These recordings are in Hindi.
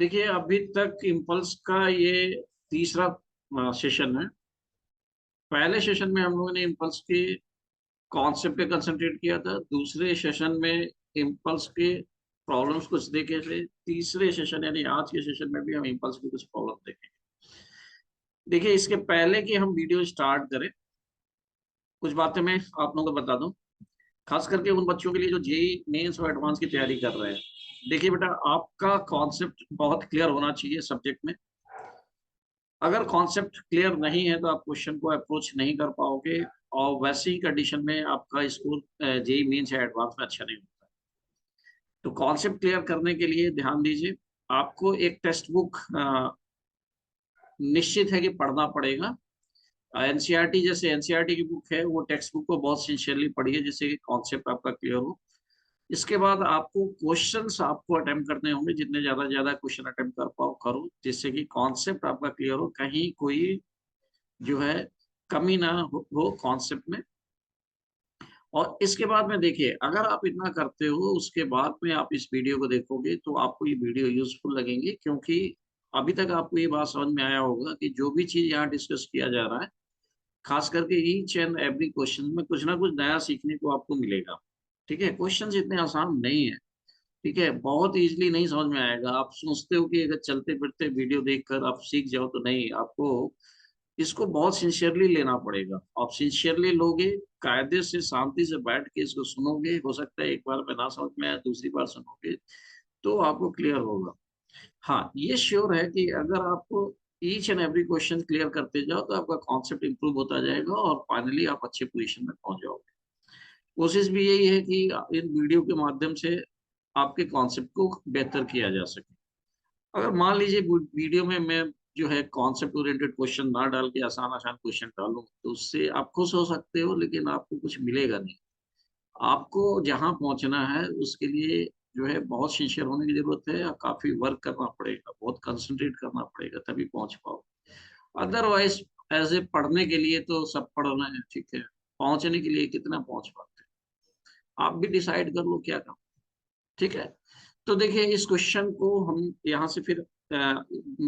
देखिए अभी तक इम्पल्स का ये तीसरा सेशन है। पहले सेशन में हम लोगों ने इम्पल्स के कॉन्सेप्ट पे कंसंट्रेट किया था। दूसरे सेशन में इम्पल्स के प्रॉब्लम्स कुछ देखे थे। तीसरे सेशन यानी आज के सेशन में भी हम इम्पल्स के कुछ प्रॉब्लम देखेंगे। देखिए इसके पहले कि हम वीडियो स्टार्ट करें, कुछ बातें मैं आप लोगों को बता दूं, खास करके उन बच्चों के लिए जो जेई मेंस और एडवांस की तैयारी कर रहे हैं। देखिए बेटा, आपका कॉन्सेप्ट बहुत क्लियर होना चाहिए सब्जेक्ट में। अगर कॉन्सेप्ट क्लियर नहीं है तो आप क्वेश्चन को अप्रोच नहीं कर पाओगे, और वैसे ही कंडीशन में आपका स्कोर जेई मेंस या एडवांस में अच्छा नहीं होता। तो कॉन्सेप्ट क्लियर करने के लिए ध्यान दीजिए, आपको एक टेक्स्ट बुक निश्चित है कि पढ़ना पड़ेगा। एनसीईआरटी जैसे एनसीईआरटी की बुक है, वो टेक्स्ट बुक को बहुत सिंसियरली पढ़िए जिससे कि कॉन्सेप्ट आपका क्लियर हो। इसके बाद आपको क्वेश्चंस आपको अटेम्प्ट करने होंगे, जितने ज्यादा क्वेश्चन अटेम्प्ट कर पाओ करो, जिससे कि कॉन्सेप्ट आपका क्लियर हो, कहीं कोई जो है कमी ना हो कॉन्सेप्ट में। और इसके बाद में देखिए, अगर आप इतना करते हो उसके बाद में आप इस वीडियो को देखोगे तो आपको ये वीडियो यूजफुल लगेंगे, क्योंकि अभी तक आपको ये बात समझ में आया होगा कि जो भी चीज यहाँ डिस्कस किया जा रहा है, खास करके ईच एंड एवरी क्वेश्चन में कुछ ना कुछ नया सीखने को आपको मिलेगा। ठीक है, क्वेश्चन इतने आसान नहीं है। ठीक है, बहुत इजीली नहीं समझ में आएगा। आप सोचते हो कि अगर चलते फिरते वीडियो देखकर आप सीख जाओ, तो नहीं, आपको इसको बहुत सिंसियरली लेना पड़ेगा। आप सिंसियरली लोगे, कायदे से शांति से बैठ के इसको सुनोगे, हो सकता है एक बार में ना समझ में आए, दूसरी बार सुनोगे तो आपको क्लियर होगा। हाँ, ये श्योर है कि अगर आप each and every question clear करते जाओ तो आपका कॉन्सेप्ट इंप्रूव होता जाएगा और फाइनली आप अच्छे पोजीशन में पहुंच जाओगे। कोशिश भी यही है कि इन वीडियो के माध्यम से आपके कॉन्सेप्ट को बेहतर किया जा सके। अगर मान लीजिए वीडियो में मैं जो है कॉन्सेप्ट ओरिएंटेड क्वेश्चन ना डाल के आसान आसान क्वेश्चन डालूं, तो उससे आप खुश हो सकते हो लेकिन आपको कुछ मिलेगा नहीं। आपको जहां पहुंचना है उसके लिए जो है बहुत सिंसियर होने की जरूरत है, और काफी वर्क करना पड़ेगा, बहुत कंसंट्रेट करना पड़ेगा, तभी पहुंच पाओ। अदरवाइज एज ए पढ़ने के लिए तो सब पढ़ रहे हैं, ठीक है, पहुंचने के लिए कितना पहुंच पाते हैं आप भी डिसाइड कर लो क्या करना। ठीक है, तो देखिए इस क्वेश्चन को हम यहाँ से फिर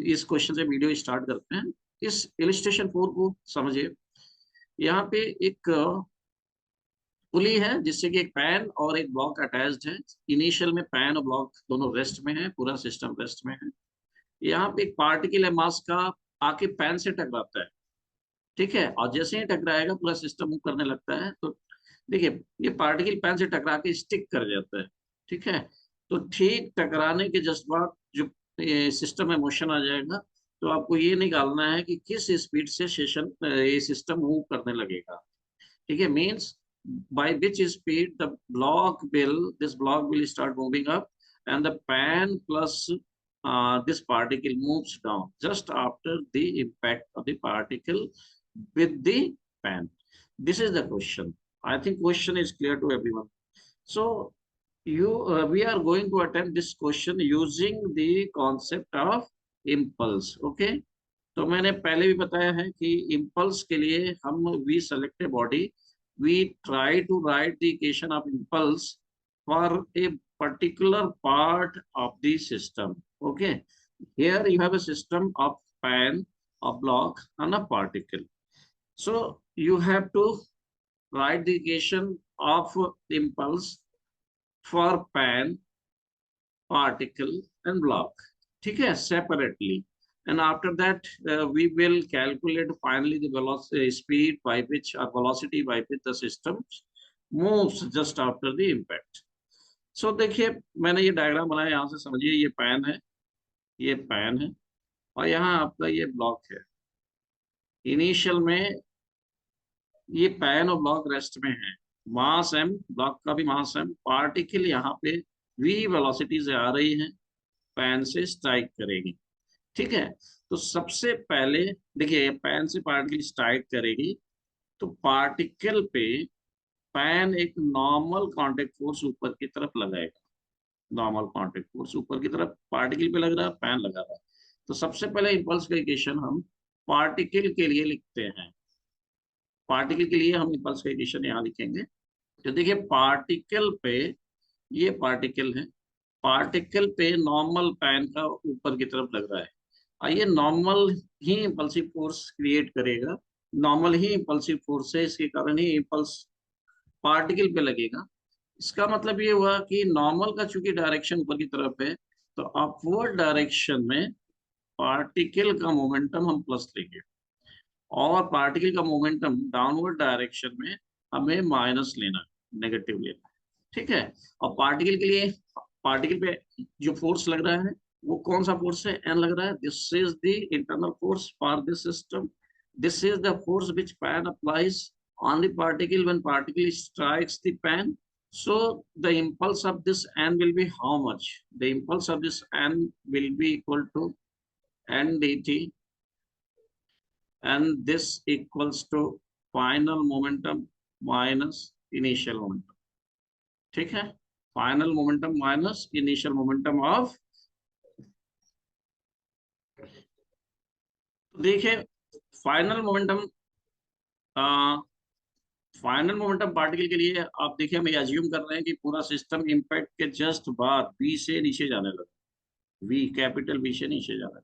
इस क्वेश्चन से वीडियो स्टार्ट करते हैं। इस इलिस्ट्रेशन 4 को समझिए। यहाँ पे एक पुली है जिससे कि एक पैन और एक ब्लॉक अटैच्ड है। इनिशियल में पैन और ब्लॉक दोनों रेस्ट में है, पूरा सिस्टम रेस्ट में है। यहाँ पे एक पार्टिकल है मास का, आके पैन से टकराता है। ठीक है, और जैसे ही टकराएगा पूरा सिस्टम मूव करने लगता है। तो देखिए, ये पार्टिकल पैन से टकरा के स्टिक कर जाता है। ठीक है, तो ठीक टकराने के जस्ट बाद जो सिस्टम में मोशन आ जाएगा, तो आपको ये निकालना है कि किस स्पीड से सेशन ये सिस्टम मूव करने लगेगा। ठीक है, means by which speed the this block will start moving up, and the pan plus this particle moves down just after the impact of the particle with the pan. This is the question. I think question is clear to everyone. So we are going to attempt this question using the concept of impulse. Okay, तो मैंने पहले भी बताया है कि इम्पल्स के लिए हम we select a body, we try to write the equation of impulse for a particular part of the system. Okay, here you have a system of pan, a block and a particle. So you have to write the equation of impulse for pan, particle and block, ठीक है, separately. And after that we will calculate finally the velocity speed by which or velocity by which the system moves just after the impact. So देखिए, मैंने ये डायग्राम बनाया, यहाँ से समझिए, ये पैन है, ये पैन है, और यहाँ आपका ये ब्लॉक है। इनिशियल में ये पैन और ब्लॉक रेस्ट में है, मास एम, ब्लॉक का भी मास एम, पार्टिकल यहाँ पे v वेलोसिटी से आ रही है, पैन से स्ट्राइक करेगी। ठीक है, तो सबसे पहले देखिए, पैन से पार्टिकल स्ट्राइक करेगी तो पार्टिकल पे पैन एक नॉर्मल कांटेक्ट फोर्स ऊपर की तरफ लगाएगा। नॉर्मल कांटेक्ट फोर्स ऊपर की तरफ पार्टिकल पे लग रहा है, पैन लगा रहा है। तो सबसे पहले इम्पल्स का इक्वेशन हम पार्टिकल के लिए लिखते हैं। पार्टिकल के लिए हम इम्पल्स का इक्वेशन यहाँ लिखेंगे। तो देखिए, पार्टिकल पे, ये पार्टिकल है, पार्टिकल पे नॉर्मल पैन का ऊपर की तरफ लग रहा है, और ये नॉर्मल ही इम्पल्सिव फोर्स क्रिएट करेगा, नॉर्मल ही इम्पल्सिव फोर्स है, इसके कारण ही इम्पल्स पार्टिकल पे लगेगा। इसका मतलब ये हुआ कि नॉर्मल का चूंकि डायरेक्शन ऊपर की तरफ है, तो अपवर्ड डायरेक्शन में पार्टिकल का मोमेंटम हम प्लस लेंगे, और पार्टिकल का मोमेंटम डाउनवर्ड डायरेक्शन में हमें माइनस लेना है, नेगेटिव लेना है। ठीक है। और पार्टिकल के लिए, पार्टिकल पे जो फोर्स लग रहा है वो कौन सा फोर्स है, एन लग रहा है। This is the internal force for this system, this is the force which pan applies on the particle when particle strikes the pan. So the impulse of this n will be how much? The impulse of this n will be equal to n dt, and this equals to final momentum minus initial momentum. ठीक है, final momentum minus initial momentum of, देखिए final momentum, final momentum particle के लिए आप देखिए हम एज्यूम कर रहे हैं कि पूरा सिस्टम इम्पैक्ट के जस्ट बाद बी से नीचे जाने लगा, वी कैपिटल बी से नीचे जा रहा है,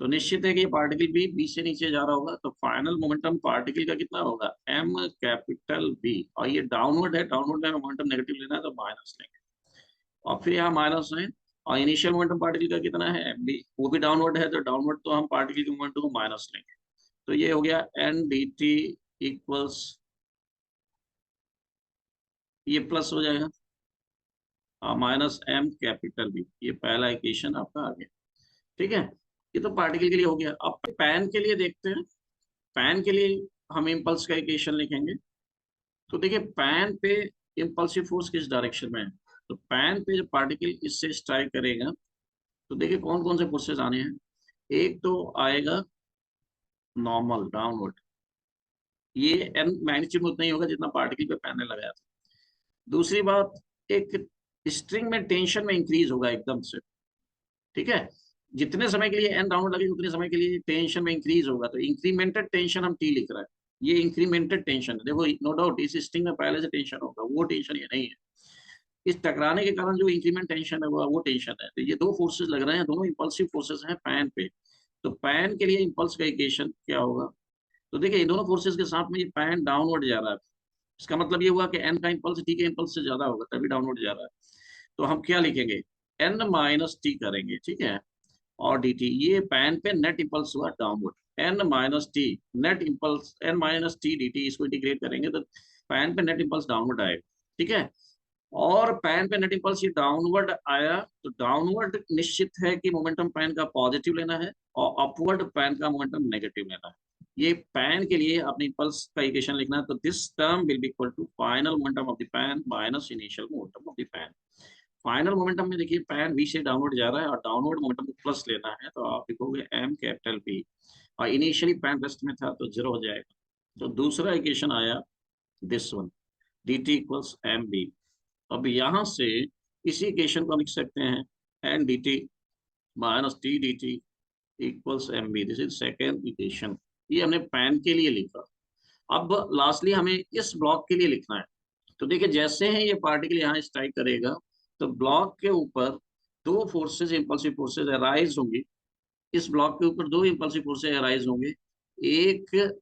तो निश्चित है कि ये पार्टिकल भी बी से नीचे जा रहा होगा, तो फाइनल मोमेंटम पार्टिकल का कितना होगा, एम कैपिटल बी, और ये डाउनवर्ड है, डाउनवर्ड में मोमेंटम नेगेटिव लेना है तो माइनस लेंगे, और फिर यहाँ माइनस है, और इनिशियल मोमेंटम पार्टिकल का कितना है एम बी, वो भी डाउनवर्ड है, तो डाउनवर्ड तो हम पार्टिकल के मोमेंटम को माइनस लेंगे, तो ये हो गया एन डी टी इक्वल्स, ये प्लस हो जाएगा माइनस एम कैपिटल बी, ये पहला इक्वेशन आपका आ गया। ठीक है, ये तो पार्टिकल के लिए हो गया। अब पैन के लिए देखते हैं, पैन के लिए हम इम्पल्स का इक्वेशन लिखेंगे। तो देखिए पैन पे इम्पल्सिव फोर्स किस डायरेक्शन में है, तो पैन पे जब पार्टिकल इससे स्ट्राइक करेगा तो देखिए कौन कौन से फोर्सेस आने हैं। एक तो आएगा नॉर्मल डाउनवर्ड, ये एन मैग्नीट्यूड में उतना ही होगा जितना पार्टिकल पे पैन ने लगाया था। दूसरी बात, एक स्ट्रिंग में टेंशन में इंक्रीज होगा एकदम से। ठीक है, जितने समय के लिए एन डाउनवर्ड लगेगा उतने समय के लिए टेंशन में इंक्रीज होगा, तो इंक्रीमेंटेड टेंशन हम टी लिख रहे हैं, ये इंक्रीमेंटेड टेंशन है। देखो नो डाउट इस स्ट्रिंग में पहले से टेंशन होगा, वो टेंशन ये नहीं है, इस टकराने के कारण जो इंक्रीमेंट टेंशन है वो टेंशन है। तो ये दो फोर्सेस लग रहे हैं, दोनों इंपल्सिव फोर्सेस हैं पैन पे। तो पैन के लिए इंपल्स का इक्वेशन क्या होगा, तो देखिए इन दोनों फोर्सेस के साथ में ये पैन डाउनवर्ड जा रहा है, इसका मतलब ये हुआ कि एन का इंपल्स टी के इंपल्स से ज्यादा होगा तभी डाउनवर्ड जा रहा है। तो हम क्या लिखेंगे, एन माइनस टी करेंगे, ठीक है, और डी टी, ये पैन पे नेट इंपल्स हुआ downward, N minus T net impulse, N minus T D T, इसको इंटीग्रेट करेंगे तो पैन पे नेट इंपल्स डाउनवर्ड आएगा। ठीक है, और पैन पे नेट इंपल्स ये डाउनवर्ड आया, तो डाउनवर्ड निश्चित है कि मोमेंटम पैन का पॉजिटिव लेना है, और अपवर्ड पैन का मोमेंटम नेगेटिव लेना है। ये पैन के लिए अपनी इंपल्स का इक्वेशन लिखना है, तो this term will be equal to final momentum of the pan minus initial momentum of the pan. Final momentum में देखिए पैन वी से डाउनवर्ड जा रहा है और डाउनवर्ड मोमेंटम को प्लस लेना है, तो आप लिखोगे एम कैपिटल पी, और इनिशियली पैन रेस्ट में था तो जीरो हो जाएगा। तो दूसरा इक्वेशन आया this one, D T equals M B. अब यहाँ से इसी इक्वेशन को लिख सकते हैं N D T minus T D T equals M B, this is second equation, ये हमने पैन के लिए लिखा। अब लास्टली हमें इस ब्लॉक के लिए लिखना है। तो देखिए जैसे ही ये पार्टिकल यहाँ स्ट्राइक करेगा तो ब्लॉक के ऊपर दो फोर्सेस इंपल्सिव फोर्सेस अराइज होंगी, इस ब्लॉक के ऊपर दो इंपल्सिव फोर्सेस अराइज होंगे, एक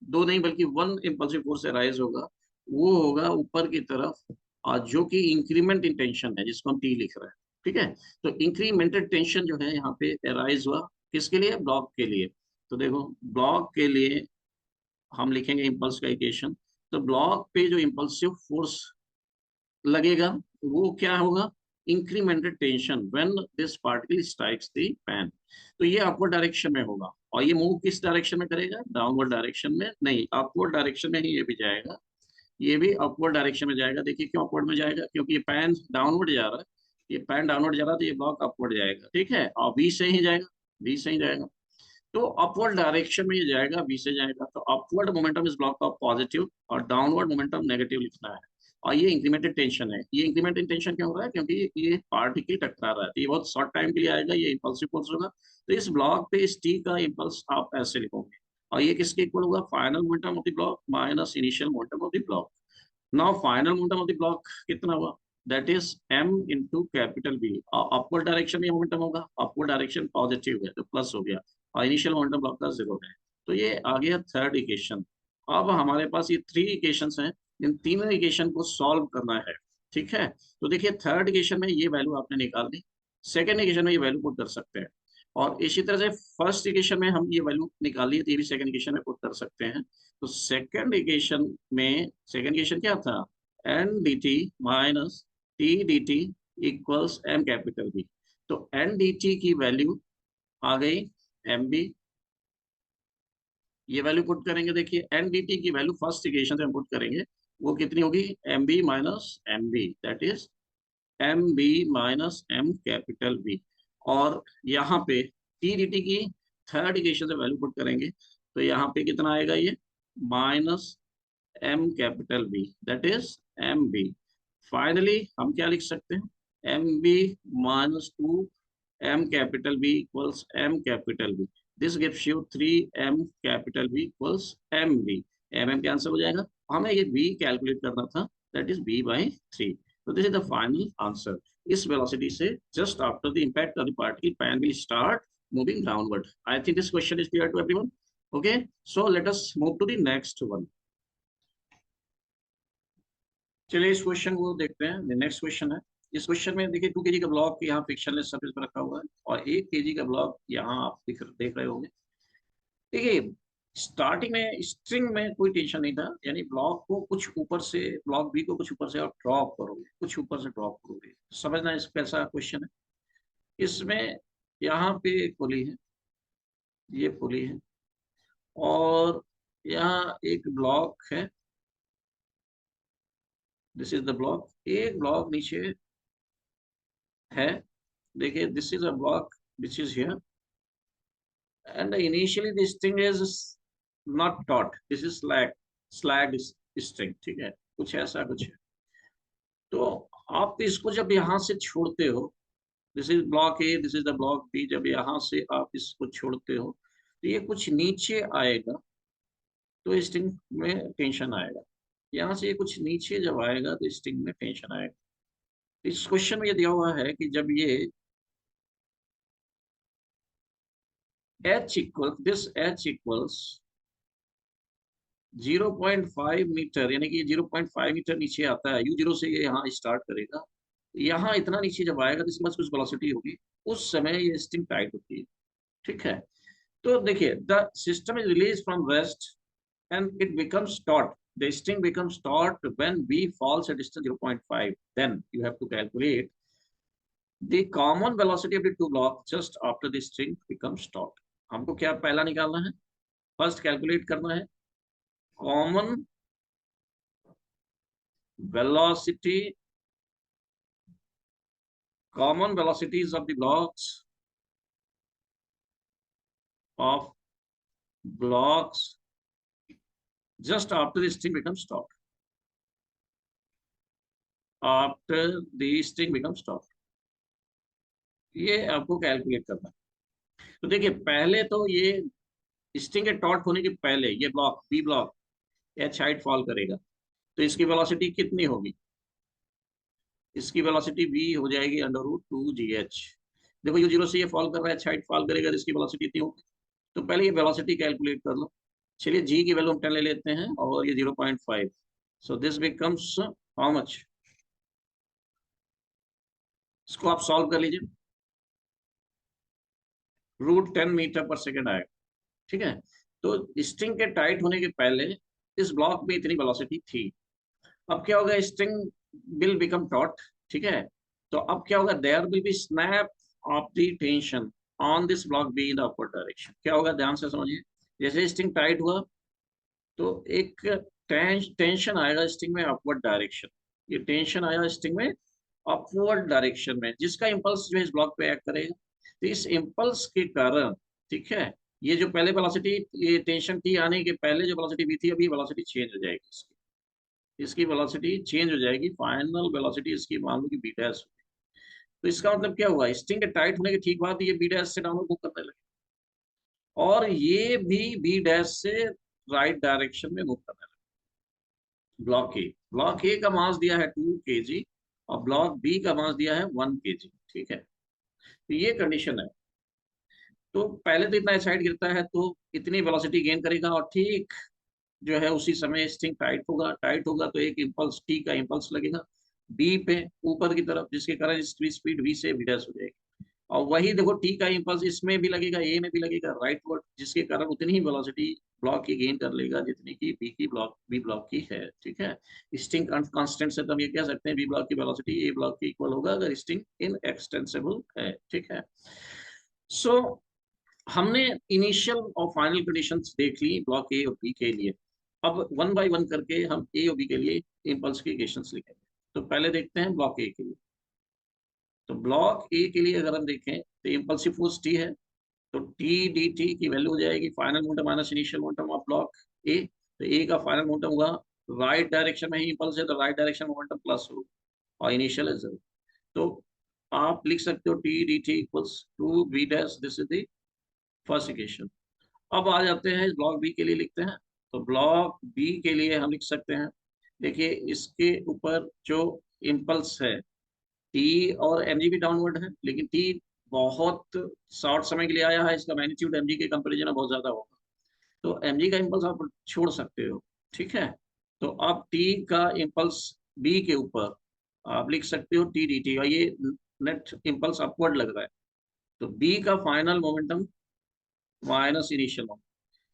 दो नहीं बल्कि वन इंपल्सिव फोर्स अराइज होगा, वो होगा ऊपर की तरफ, और जो कि इंक्रीमेंट इन टेंशन है जिसको हम टी लिख रहे हैं। ठीक है, तो इंक्रीमेंटेड टेंशन जो है यहाँ पे अराइज हुआ किसके लिए, ब्लॉक के लिए। तो देखो ब्लॉक के लिए हम लिखेंगे इम्पल्स का इक्वेशन, तो ब्लॉक पे जो इम्पल्सिव फोर्स लगेगा वो क्या होगा, incremented tension when this particle strikes the pan, तो ये अपवर्ड डायरेक्शन में होगा, और ये मूव किस डायरेक्शन में करेगा, डाउनवर्ड डायरेक्शन में नहीं, अपवर्ड डायरेक्शन में ही ये भी जाएगा, ये भी अपवर्ड डायरेक्शन में जाएगा। देखिए क्यों अपवर्ड में जाएगा, क्योंकि ये पैन डाउनवर्ड जा रहा है, ये पैन डाउनवर्ड जा रहा है तो ये ब्लॉक अपवर्ड जाएगा। ठीक है, और बी से ही जाएगा, बी से ही जाएगा, तो अपवर्ड डायरेक्शन में ये जाएगा, बी से जाएगा, तो अपवर्ड मोमेंटम इस ब्लॉक का पॉजिटिव और डाउनवर्ड मोमेंटम नेगेटिव लिखना है। और ये इंक्रीमेंटेड टेंशन है, ये इंक्रीमेंटेड टेंशन क्यों हो रहा है, क्योंकि ये पार्टिकल टकरा रहा है, तो ये बहुत शॉर्ट टाइम के लिए आएगा, ये इंपल्सिव फोर्स होगा। तो इस ब्लॉक पे इस टी का इंपल्स आप ऐसे लिखोगे, और ये किसके इक्वल होगा, final momentum of the block minus initial momentum of the block. Now final momentum of the block कितना हुआ, that is m into capital B। Upward direction में मोमेंटम होगा, अपवर्ड डायरेक्शन पॉजिटिव है तो प्लस हो गया, और इनिशियल मोमेंटम ब्लॉक का 0 है। तो ये आ गया थर्ड इक्वेशन। अब हमारे पास ये 3 इक्वेशंस हैं, इन तीनों इक्वेशन को सॉल्व करना है। ठीक है, तो देखिए थर्ड इक्वेशन में ये वैल्यू आपने निकाल दी, सेकंड इक्वेशन में ये वैल्यू पुट कर सकते हैं, और इसी तरह से फर्स्ट इक्वेशन में हम ये वैल्यू निकाल ली, तो ये भी सेकंड इक्वेशन में पुट कर सकते हैं। तो सेकंड इक्वेशन में, सेकंड इक्वेशन क्या था, N D T minus T D T equals M capital B. तो एन डी टी की वैल्यू आ गई एम बी, ये वैल्यू पुट करेंगे। देखिए एन डी टी की वैल्यू फर्स्ट इक्वेशन से हम पुट करेंगे, वो कितनी होगी, M B minus M B, that is M B minus M capital B. और यहाँ पे टी डी टी की थर्ड इक्वेशन से वैल्यू पुट करेंगे, तो यहाँ पे कितना आएगा, ये minus M capital B, that is M B. Finally हम क्या लिख सकते हैं, M B minus two M capital B equals M capital B. This gives you 3m capital B equals M B. M M cancel हो जाएगा, हमें ये बी कैलकुलेट करना था, दैट इज बी बाई 3। तो this is the final answer. इस वेलोसिटी से just after the impact of the particle pan will start moving downward. I think this question is clear to everyone. Okay, so let us move to the next one. चलिए इस क्वेश्चन को देखते हैं। नेक्स्ट क्वेश्चन है, इस क्वेश्चन में देखिए 2 kg का ब्लॉक यहाँ फ्रिक्शनलेस सरफेस पर रखा हुआ है, और 1 kg का ब्लॉक यहाँ आप देख रहे होंगे। देखिए स्टार्टिंग में स्ट्रिंग में कोई टेंशन नहीं था, यानी ब्लॉक को कुछ ऊपर से, ब्लॉक बी को कुछ ऊपर से आप ड्रॉप करोगे, कुछ ऊपर से ड्रॉप करोगे, समझना इस कैसा क्वेश्चन है। इसमें यहाँ पे एक पुली है, ये पुली है, और यहाँ एक ब्लॉक है, दिस इज द ब्लॉक, एक ब्लॉक नीचे है। देखिए this is a block which is here, and initially this string is not taught, this is slag string, ठीक है, कुछ ऐसा कुछ है। तो आप इसको जब यहाँ से छोड़ते हो, this is block A, this is the block B, जब यहाँ से आप इसको छोड़ते हो तो ये कुछ नीचे आएगा, तो स्ट्रिंग में टेंशन आएगा। यहाँ से ये कुछ नीचे जब आएगा तो स्ट्रिंग में टेंशन आएगा। इस क्वेश्चन में ये दिया हुआ है कि जब ये H इक्वल्स 0.5 मीटर, यानी कि 0.5 मीटर नीचे आता है, U0 से ये यहाँ स्टार्ट करेगा, यहाँ इतना नीचे जब आएगा तो इसके पास कुछ वेलोसिटी होगी, उस समय ये स्ट्रिंग टाइट होती है। ठीक है, तो देखिए the system is release from rest and it becomes taut. The string becomes taut when V falls at distance 0.5. Then you have to calculate the common velocity of the two blocks just after the string becomes taut. हमको क्या पहला निकालना है, फर्स्ट कैलकुलेट करना है common velocity, common velocities of the blocks just after the string becomes taut. After the string becomes taut, ये आपको कैलकुलेट करना है। तो देखिए पहले तो ये स्ट्रिंग के टॉट होने के पहले ये block B block H height fall करेगा, तो इसकी वेलोसिटी कितनी होगी, इसकी वेलोसिटी v हो जाएगी √2gh। देखो U0 से ये फॉल कर रहा है, एच हाइट फॉल करेगा, तो इसकी वेलोसिटी इतनी होगी। तो पहले ये वेलोसिटी कैलकुलेट कर लो। चलिए g की वैल्यू हम 10 ले लेते हैं, और ये 0.5, सो दिस बिकम्स हाउ मच, इसको आप सॉल्व कर लीजिए, √10 मीटर पर सेकेंड आएगा। ठीक है, तो स्ट्रिंग के टाइट होने के पहले इस ब्लॉक में इतनी वेलोसिटी थी। अब क्या होगा, स्ट्रिंग विल बिकम टॉट, ठीक है, तो अब क्या होगा, there will be snap of the tension on this block B in the upward direction. क्या होगा, ध्यान से समझिए, जैसे स्ट्रिंग टाइट हुआ तो एक टेंशन आएगा स्ट्रिंग में अपवर्ड डायरेक्शन, ये टेंशन आया स्ट्रिंग में अपवर्ड डायरेक्शन में, जिसका इंपल्स जो है इस ब्लॉक पे एक्ट करेगा। तो इस इंपल्स के कारण, ठीक है, ये जो पहले वेलोसिटी, ये टेंशन टी आने के पहले जो वेलोसिटी भी थी, अभी वेलोसिटी चेंज हो जाएगी, इसकी वेलोसिटी चेंज हो जाएगी, फाइनल वेलोसिटी इसकी मान लो कि बी डैश। तो इसका मतलब क्या हुआ, स्ट्रिंग के टाइट होने के ठीक बाद ये बी डैश से डाउनवर्ड मूव करने लगे, और ये भी बी डैश से राइट डायरेक्शन में मूव करने लगे। ब्लॉक ए का मास दिया है 2 kg, और ब्लॉक बी का मास दिया है 1 kg, ठीक है। तो ये कंडीशन है। तो पहले तो इतना एक्साइड गिरता है तो इतनी वेलोसिटी गेन करेगा, और ठीक जो है उसी समय स्ट्रिंग टाइट होगा तो एक इम्पल्स टी का इम्पल्स लगेगा बी पे ऊपर की तरफ, जिसके कारण इसकी स्पीड वी से वी डैश हो जाएगी। और वही देखो टी का इम्पल्स इसमें भी लगेगा, ए में भी लगेगा राइट वर्ड, जिसके कारण उतनी ही वेलोसिटी ब्लॉक की गेन कर लेगा जितनी की बी ब्लॉक की है, ठीक है। स्ट्रिंग कांस्टेंट से तो हम ये कह सकते हैं बी ब्लॉक की वेलोसिटी ए ब्लॉक के इक्वल होगा अगर स्ट्रिंग इन एक्सटेंसिबल है, ठीक है। सो हमने इनिशियल और फाइनल कंडीशंस देख ली ब्लॉक ए और बी के लिए। अब वन बाय वन करके हम ए और बी के लिए इम्पल्स की इक्वेशंस लिखेंगे। तो पहले देखते हैं ब्लॉक ए के लिए। तो ब्लॉक ए के लिए अगर हम देखें तो इम्पल्सिव फोर्स टी है, तो टी डी टी की वैल्यू हो जाएगी final momentum minus initial momentum of block ए। तो ए का फाइनल मोमेंटम होगा, राइट डायरेक्शन में ही इम्पल्स है तो राइट डायरेक्शन मोमेंटम प्लस हो, और इनिशियल है 0। तो आप लिख सकते हो T D T equals to B dash, this is the first equation. अब आ जाते हैं ब्लॉक बी के लिए लिखते हैं। तो ब्लॉक बी के लिए हम लिख सकते हैं, देखिए इसके ऊपर जो इम्पल्स है टी और एमजी भी डाउनवर्ड है, लेकिन टी बहुत शॉर्ट समय के लिए आया है, इसका मैग्नीट्यूड एमजी के कंपेरिजन में बहुत ज्यादा होगा, तो एमजी का इम्पल्स आप छोड़ सकते हो, ठीक है। तो अब टी का इम्पल्स बी के ऊपर आप लिख सकते हो टी डी टी, और ये नेट इम्पल्स अपवर्ड लग रहा है, तो बी का final momentum minus initial momentum.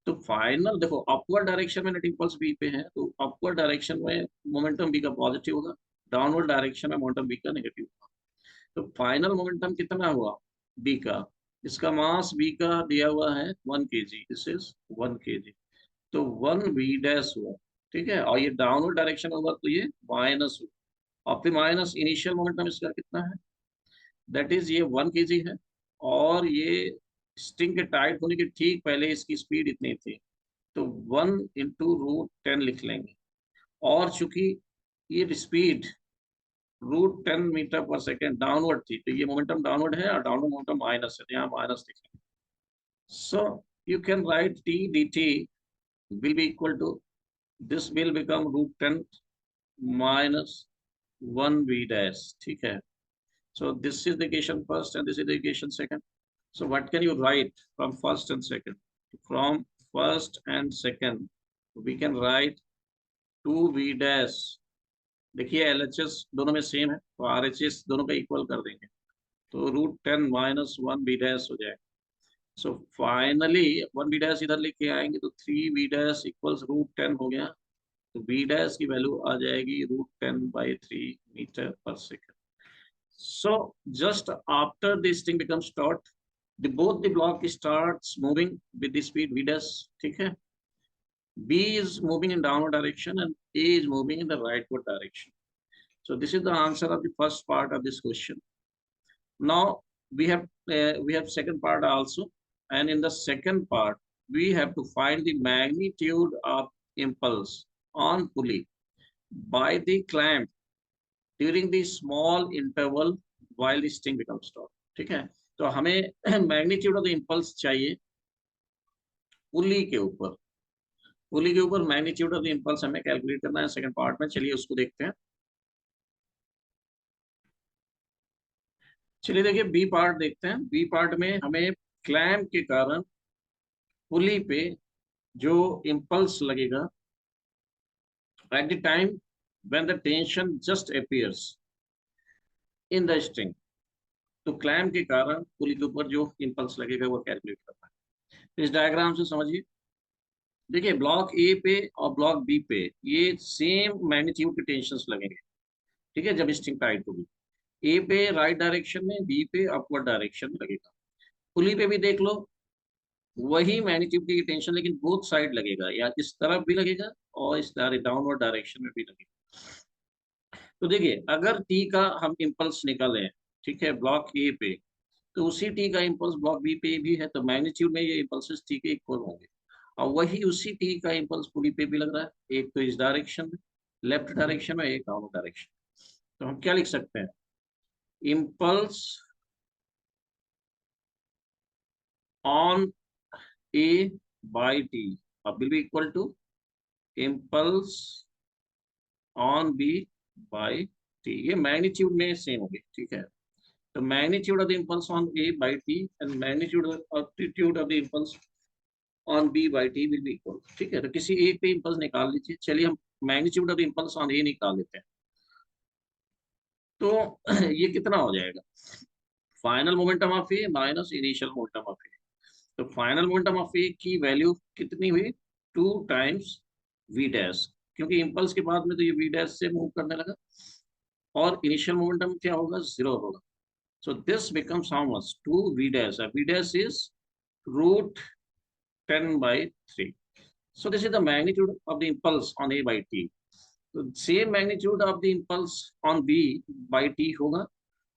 तो फाइनल देखो अपवर्ड डायरेक्शन में नेट इम्पल्स बी पे है, तो अपवर्ड डायरेक्शन में मोमेंटम बी का पॉजिटिव होगा, डाउनवर्ड डायरेक्शन में मोमेंटम बी का नेगेटिव होगा। तो फाइनल मोमेंटम कितना हुआ बी का, इसका मास बी का दिया हुआ है 1 kg, दिस इज 1 kg। तो 1 v डैश हुआ, ठीक है, और ये डाउनवर्ड डायरेक्शन होगा तो ये माइनस हुआ, और फिर माइनस इनिशियल मोमेंटम इसका कितना है, दैट इज ये 1 kg है, और ये स्ट्रिंग के टाइट होने के ठीक पहले इसकी स्पीड इतनी थी, तो 1 × √10 लिख लेंगे। और चूंकि ये स्पीड √10 मीटर पर सेकेंड डाउनवर्ड थी, तो ये मोमेंटम डाउनवर्ड है और डाउनवर्ड मोमेंटम माइनस है, तो यहाँ माइनस लिखेंगे। So you can write T D T will be equal to, this will become √10 minus 1 v dash, ठीक है। So this is the equation first and this is the equation second. So what can you write from first and second? From first and second we can write 2v dash, देखिए LHS दोनों में सेम है तो RHS दोनों का इक्वल कर देंगे, तो √10 minus 1v dash हो जाएगा। सो फाइनली 1v dash इधर लेके आएंगे तो 3v dash इक्वल्स √10 हो गया, तो v dash की वैल्यू आ जाएगी √10/3 मीटर पर second. So just after this thing becomes taut, both the block starts moving with the speed v dash, ठीक है। B is moving in downward direction and A is moving in the rightward direction. So this is the answer of the first part of this question. Now we have second part also, and in the second part we have to find the magnitude of impulse on pulley by the clamp during the small interval while the string becomes taut, ठीक है। तो हमें मैग्नीट्यूड ऑफ द इम्पल्स चाहिए पुली के ऊपर, पुली के ऊपर मैग्नीट्यूड ऑफ द इम्पल्स हमें कैलकुलेट करना है सेकंड पार्ट में, चलिए उसको देखते हैं। चलिए देखिए बी पार्ट देखते हैं। बी पार्ट में हमें क्लैम्प के कारण पुली पे जो इम्पल्स लगेगा at the time when the tension just appears in the string, तो क्लैम्प के कारण पुली के ऊपर जो इम्पल्स लगेगा वो कैलकुलेट करना है। तो इस डायग्राम से समझिए, देखिए ब्लॉक ए पे और ब्लॉक बी पे ये सेम मैग्नीट्यूड के टेंशन लगेंगे, ठीक है, जब स्ट्रिंग टाइट होगी। ए पे राइट डायरेक्शन में, बी पे अपवर्ड डायरेक्शन में लगेगा। पुली पे भी देख लो वही मैग्नीट्यूड की टेंशन, लेकिन बोथ साइड लगेगा, या इस तरफ भी लगेगा और इस डाउनवर्ड डायरेक्शन में भी लगेगा। तो देखिए अगर टी का हम इम्पल्स निकालें, ठीक है, ब्लॉक ए पे, तो उसी टी का इम्पल्स ब्लॉक बी पे भी है, तो मैग्नीट्यूड में ये इम्पल्सेस टी के इक्वल होंगे, और वही उसी टी का इम्पल्स पुली पे भी लग रहा है, एक तो इस डायरेक्शन में लेफ्ट डायरेक्शन में, एक डाउनवर्ड डायरेक्शन। तो हम क्या लिख सकते हैं, impulse on A by T will be equal to impulse on B by T, ये मैग्नीट्यूड में सेम होगी, ठीक है। तो magnitude of the impulse on A by T and magnitude of the impulse on B by T will be equal, ठीक है। तो किसी एक पे इम्पल्स निकाल लीजिए, चलिए हम magnitude of the impulse on A निकाल लेते हैं। तो ये कितना हो जाएगा, final momentum of A minus initial momentum of A. तो फाइनल मोमेंटम ऑफ ए की वैल्यू कितनी हुई, 2 टाइम्स वी डैश, क्योंकि इम्पल्स के बाद में तो ये वी डैश से मूव करने लगा, और इनिशियल मोमेंटम क्या होगा, 0 होगा। So this becomes how much, 2 V dash, V dash is √10/3। So this is the magnitude of the impulse on A by T. तो same magnitude of the impulse on B by T होगा,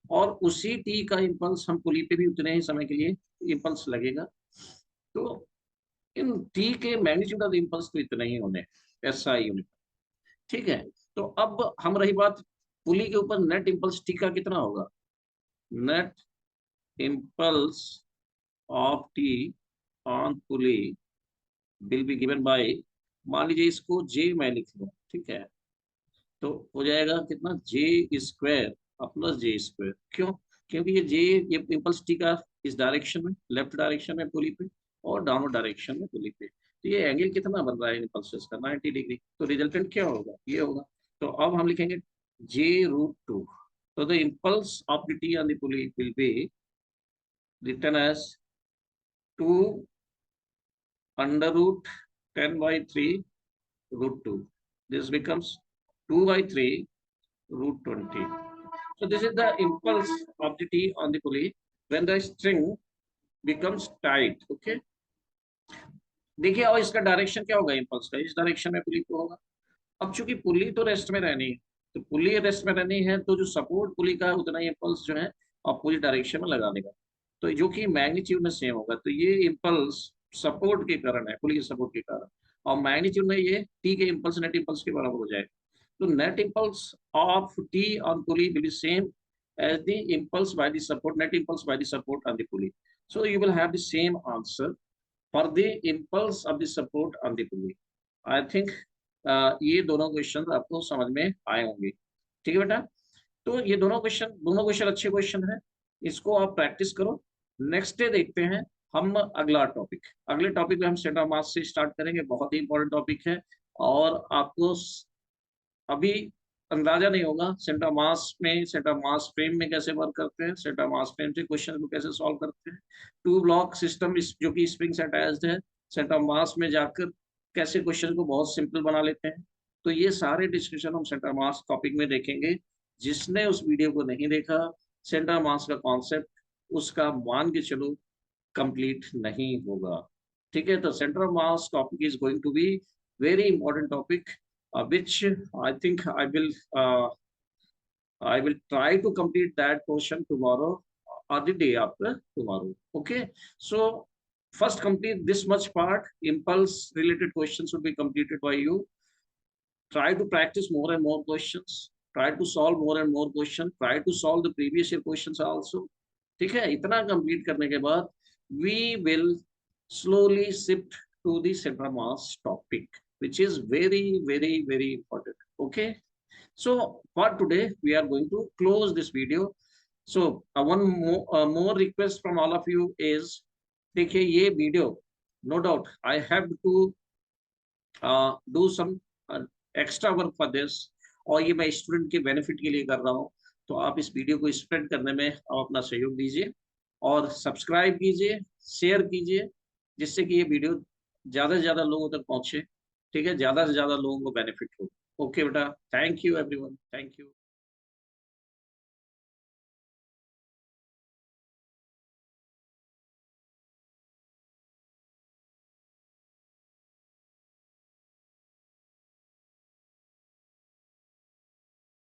और उसी टी का इम्पल्स हम पुली पे भी उतने ही समय के लिए इम्पल्स लगेगा। तो इन टी के मैग्नीट्यूड ऑफ द इम्पल्स तो इतने ही होने, ऐसा ही यूनिट, ठीक है। तो अब हम रही बात पुली के ऊपर, नेट इम्पल्स टी का कितना होगा, net impulse of T on pulley will be given by, मान लीजिए इसको जे मैं लिख लूं, ठीक है। तो हो जाएगा कितना, J² प्लस J², क्यों, क्योंकि ये जे, ये इम्पल्स टी का इस डायरेक्शन में, लेफ्ट डायरेक्शन में पुली पे, और डाउनवर्ड डायरेक्शन में पुली पे। तो ये एंगल कितना बन रहा है इम्पल्स का, 90 डिग्री। तो रिजल्टेंट क्या होगा, ये होगा। तो अब हम लिखेंगे J√2। तो the impulse of the T on the pulley will be written as 2√10/3 √2. This becomes 2/3 √20. So this is the impulse of the T on the pulley when the string becomes tight. Okay. देखिए और इसका डायरेक्शन क्या होगा, इम्पल्स का इस डायरेक्शन में पुली को होगा। अब चूंकि पुली तो रेस्ट में रहनी है, तो पुली रेस्ट में रहनी है, तो जो सपोर्ट पुली का उतना ही इम्पल्स जो है अपोजिट डायरेक्शन में लगा देगा। तो जो कि मैग्नीट्यूड में सेम होगा, तो ये इम्पल्स सपोर्ट के कारण है, पुली के सपोर्ट के कारण, और मैग्नीट्यूड में ये टी के इम्पल्स नेट इम्पल्स के बराबर हो जाएगा। तो net impulse of T on pulley will be same as the impulse by the support, net impulse by the support on the pulley. So you will have the same answer for the impulse of the support on the pulley. I think ये दोनों क्वेश्चन आपको समझ में आए होंगे, ठीक है बेटा। तो ये दोनों क्वेश्चन अच्छे क्वेश्चन है, इसको आप प्रैक्टिस करो। नेक्स्ट डे देखते हैं हम अगला टॉपिक, अगले टॉपिक में हम सेंटर ऑफ मास से स्टार्ट करेंगे, बहुत ही इंपॉर्टेंट टॉपिक है। और आपको अभी अंदाजा नहीं होगा सेंटर मास में, सेंटर मास फ्रेम में कैसे वर्क करते हैं, सेंटर मास फ्रेम से क्वेश्चन को कैसे सॉल्व करते हैं, 2 ब्लॉक सिस्टम जो कि स्प्रिंग से अटैच्ड है, सेंटर मास में जाकर कैसे क्वेश्चन को बहुत सिंपल बना लेते हैं। तो ये सारे डिस्कशन हम सेंटर मास टॉपिक में देखेंगे। जिसने उस वीडियो को नहीं देखा, सेंटर मास का कॉन्सेप्ट उसका मान के चलो कंप्लीट नहीं होगा, ठीक है। तो centre mass topic is going to be very important topic, which I think I will try to complete that portion tomorrow or the day after tomorrow. Okay, so first complete this much part. Impulse related questions will be completed by you. Try to practice more and more questions. Try to solve more and more questions. Try to solve the previous year questions also. ठीक है, इतना कंप्लीट करने के बाद we will slowly shift to the center mass topic, which is very important. Okay, so for today we are going to close this video. So one more request from all of you is, देखिए ये video no doubt I have to do some extra work for this, और ये मैं स्टूडेंट के बेनिफिट के लिए कर रहा हूँ। तो आप इस वीडियो को स्प्रेड करने में आप अपना सहयोग दीजिए, और सब्सक्राइब कीजिए, शेयर कीजिए, जिससे कि ये वीडियो ज़्यादा से ज़्यादा लोगों तक पहुँचे, ठीक है, ज़्यादा से ज़्यादा लोगों को बेनिफिट हो। ओके बेटा, thank you everyone, thank you.